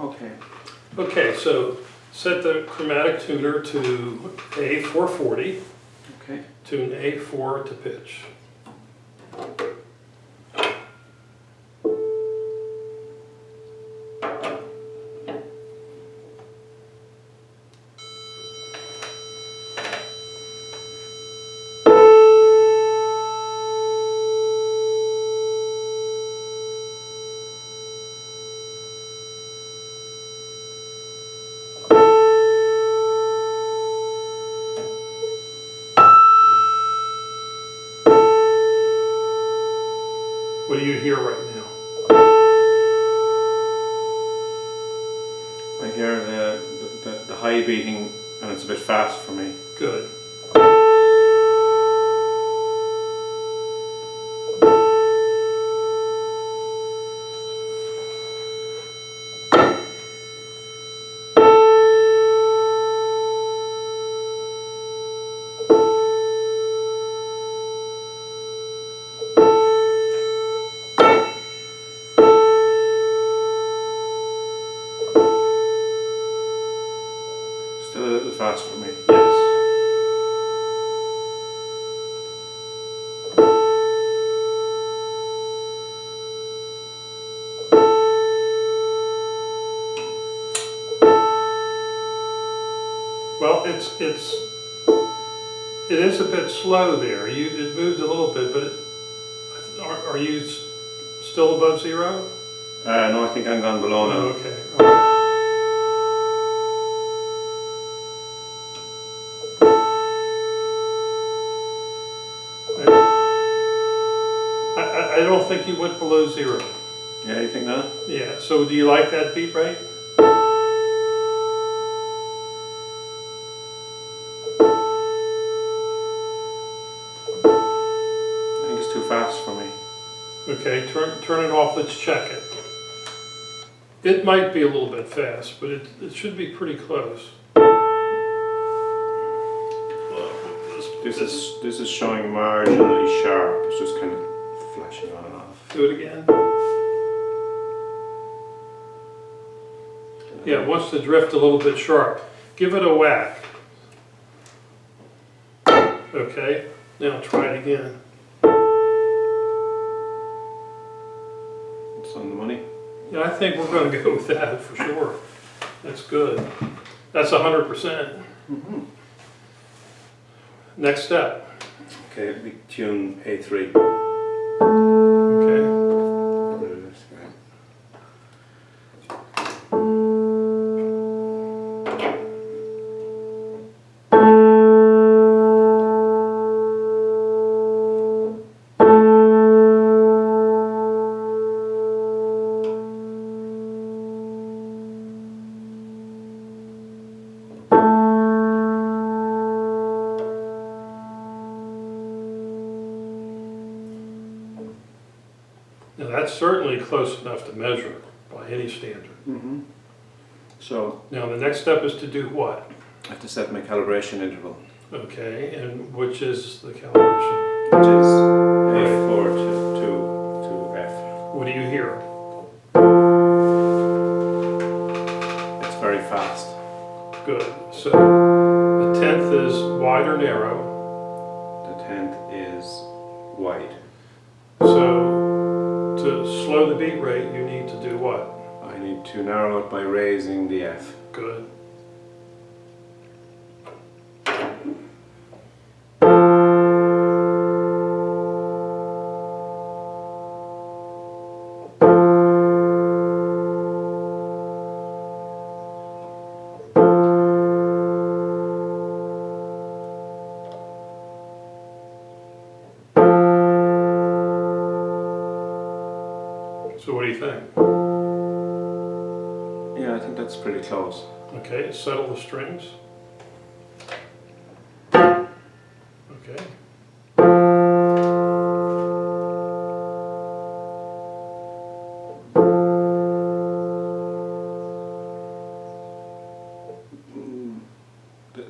Okay. Okay, so set the chromatic tuner to A440, Okay. tune A4 to pitch. What do you hear right now? I hear the high beating, and it's a bit fast for me. Good. Still a little fast for me. Yes. Well, it is a bit slow there. It moved a little bit, but are you still above zero? No, I think I'm gone below now. Oh, okay. All right. I don't think you went below zero. Yeah, you think not? Yeah. So do you like that beat rate? I think it's too fast for me. Okay. Turn it off. Let's check it. It might be a little bit fast, but it should be pretty close. This is showing marginally sharp. It's just kind of flashing on and off. Do it again. Yeah, it wants to drift a little bit sharp. Give it a whack. Okay, now try it again. It's on the money. Yeah, I think we're going to go with that for sure. That's good. That's 100%. Mm-hmm. Next step. Okay, we tune A3. Okay. Now that's certainly close enough to measure by any standard. Mm-hmm. So Now the next step is to do what? I have to set my calibration interval, Okay, and which is the calibration? which is A4 to F. What do you hear? It's very fast. Good. So the 10th is wide or narrow. The 10th is wide. So to slow the beat rate, you need to do what? I need to narrow it by raising the F. Good. So what do you think? Yeah, I think that's pretty close. Okay, settle the strings. Okay.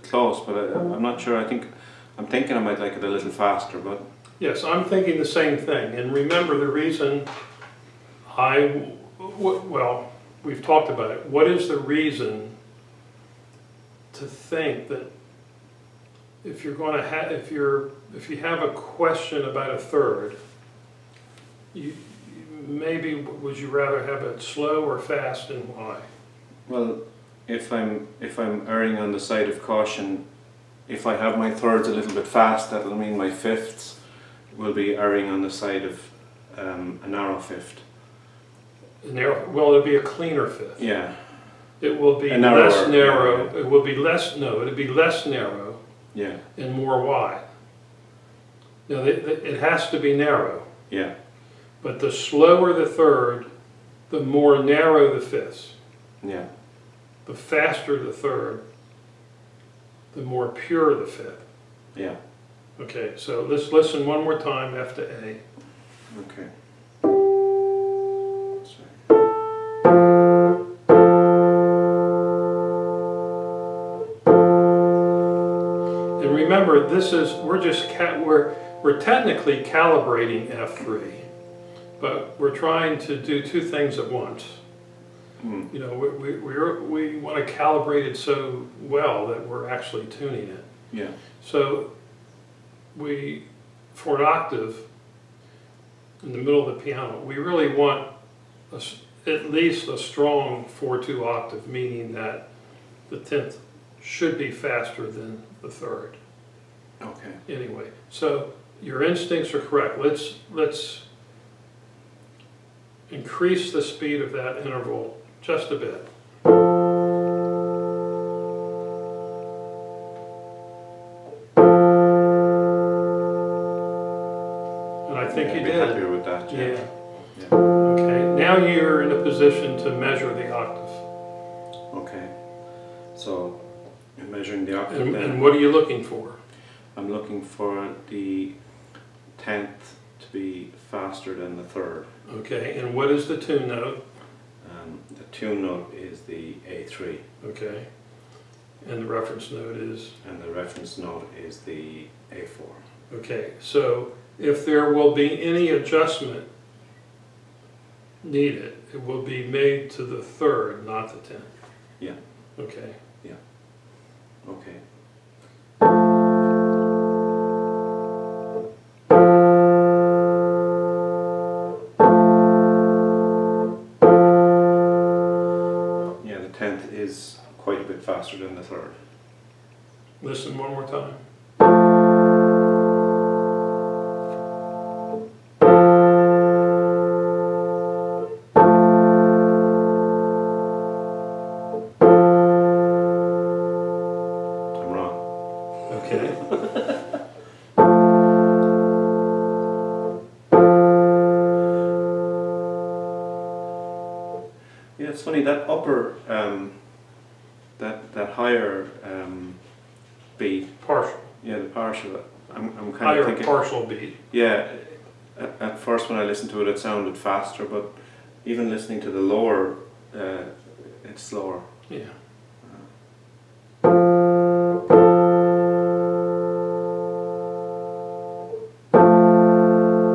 Close, but I'm not sure. I'm thinking I might like it a little faster, but Yes, I'm thinking the same thing. And remember, the reason well, we've talked about it. What is the reason to think that if you're going to have, if you have a question about a third, maybe would you rather have it slow or fast, and why? Well, if I'm erring on the side of caution, if I have my thirds a little bit fast, that'll mean my fifths will be erring on the side of a narrow fifth. Well, it'll be a cleaner fifth. Yeah. It will be less narrow. It will be less. No, it'll be less narrow. Yeah. And more wide. Now, it has to be narrow. Yeah. But the slower the third, the more narrow the fifths. Yeah. The faster the third, the more pure the fifth. Yeah. Okay, so let's listen one more time, F to A. Okay. And remember, this is, we're technically calibrating F3, but we're trying to do two things at once. You know, we want to calibrate it so well that we're actually tuning it. Yeah. So for an octave in the middle of the piano, we really want at least a strong 4/2 octave, meaning that the 10th should be faster than the third. Okay. Anyway, so your instincts are correct. Let's increase the speed of that interval just a bit. And I think you did. I'd be happier with that. Yeah. Yeah. Okay, now you're in a position to measure the octave. Okay. So, I'm measuring the octave then. And what are you looking for? I'm looking for the 10th to be faster than the third. Okay, and what is the tune note? The tune note is the A3. Okay, and the reference note is? And the reference note is the A4. Okay, so if there will be any adjustment needed, it will be made to the third, not the 10th. Yeah. Okay. Yeah. Okay. Yeah, the 10th is quite a bit faster than the third. Listen one more time. I'm wrong. Okay. Yeah, it's funny that upper, that higher beat. Partial. Yeah, the partial. I'm kind of Higher thinking. partial beat. Yeah, at first when I listened to it, it sounded faster, but even listening to the lower, it's slower. Yeah.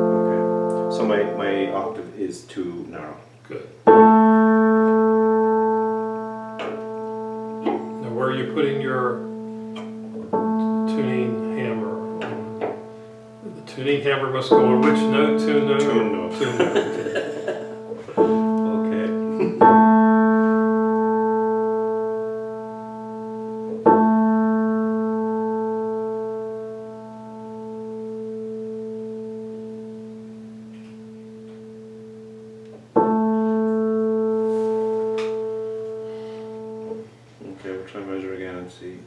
Okay, so my octave is too narrow. Good. Now, where are you putting your tuning hammer? The tuning hammer must go on which note? Tune note? Tune note. Tune note. Okay. Okay. Okay, we'll try and measure again and see.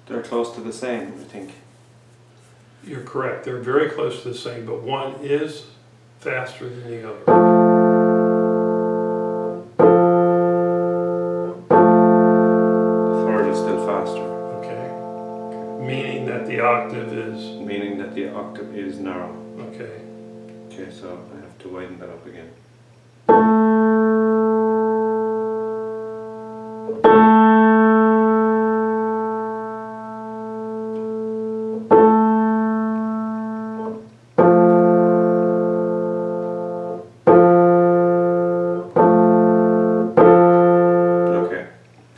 They're close to the same, I think. You're correct. They're very close to the same, but one is faster than the other. The third is still faster. Okay. Meaning that the octave is. Meaning that the octave is narrow. Okay. Okay, so I have to widen that up again. Okay,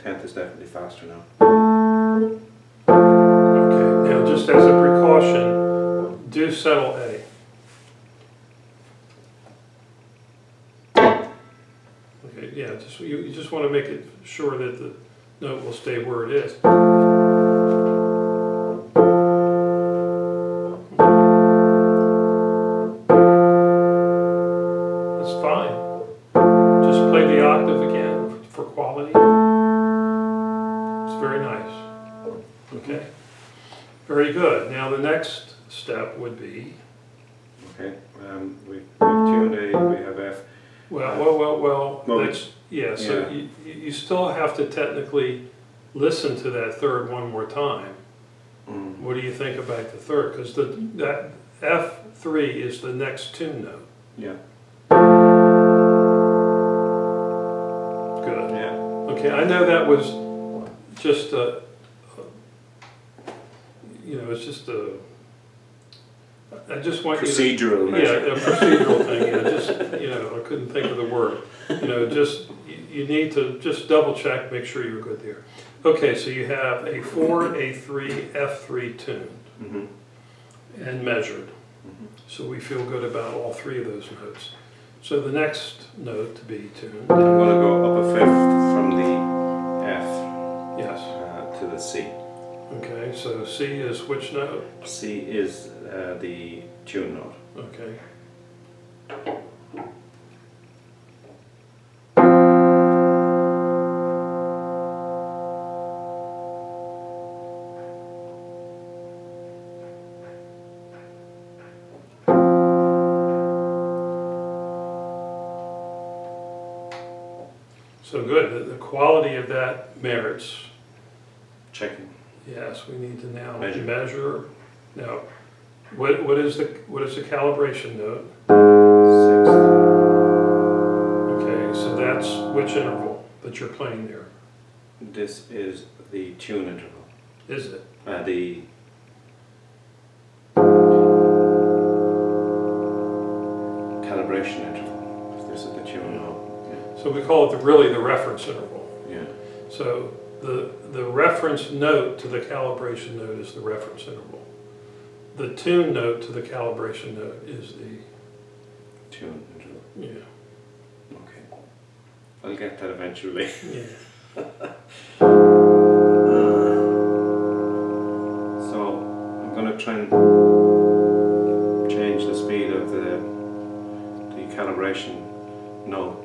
10th is definitely faster now. Okay, now just as a precaution, do settle A. Okay, yeah, you just want to make it sure that the note will stay where it is. That's fine. Just play the octave again for quality. It's very nice. Okay, very good. Now the next step would be, Okay, we've tuned A, we have F. well, Well, that's, yeah, so yeah. you still have to technically listen to that third one more time. Mm. What do you think about the third? Because that F3 is the next tune note. Yeah. Good. Yeah. Okay, I know that was just it's just I just want Procedural you to, measure. yeah, a procedural thing, yeah, just, I couldn't think of the word. Just, you need to just double check, make sure you're good there. Okay, so you have a 4, A3, F3 tuned Mm-hmm. and measured. Mm-hmm. So we feel good about all three of those notes. So the next note to be tuned, I'm going to go up a fifth from the F yes. to the C. Okay, so C is which note? C is the tune note. Okay. So good, the quality of that merits. Checking. Yes, we need to now Measure. measure. Now, what is the calibration note? Sixth. Okay, so that's which interval that you're playing there? This is the tune interval. Is it? The calibration interval. This is the tune note. So we call it really the reference interval. Yeah. So the reference note to the calibration note is the reference interval. The tune note to the calibration note is the, Tune interval. yeah. Okay. I'll get that eventually. Yeah. So I'm going to try and change the speed of the calibration note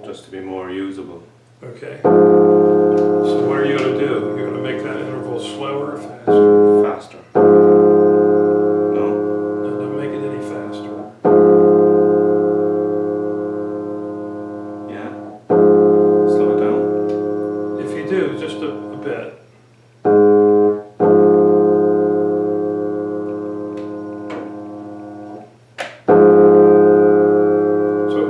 just to be more usable. Okay. So what are you going to do? You're going to make that interval slower or faster? Faster. No? No, don't make it any faster. Yeah? Slow it down. If you do, just a bit.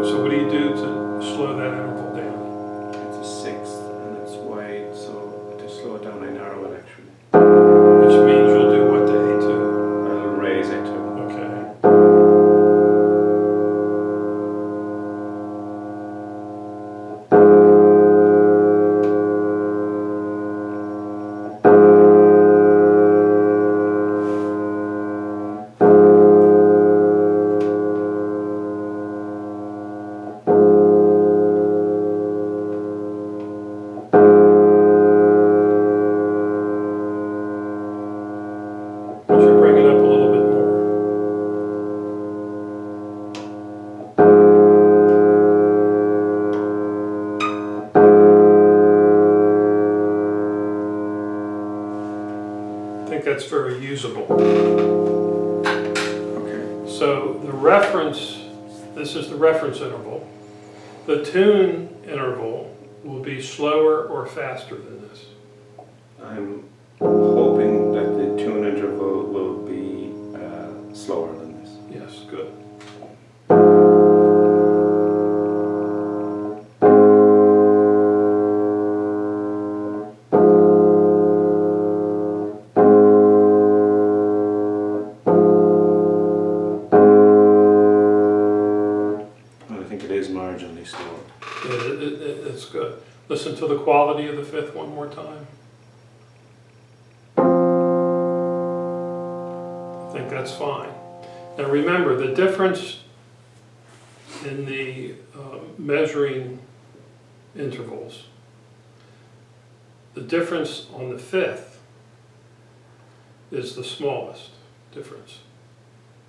So what do you do to slow that interval down? It's a sixth and it's wide, so to slow it down I narrow it actually. Which means you'll do what to A2? I'll raise it to. Okay. Would you bring it up a little bit more? I think that's very usable. Okay. So the reference, this is the reference interval. The tune interval will be slower or faster than this. I'm hoping that the tune interval will be slower than this. Yes, good. Listen to the quality of the fifth one more time. I think that's fine. Now remember, the difference in the measuring intervals, the difference on the fifth is the smallest difference.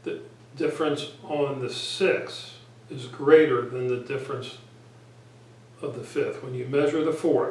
The difference on the sixth is greater than the difference of the fifth. When you measure the fourth,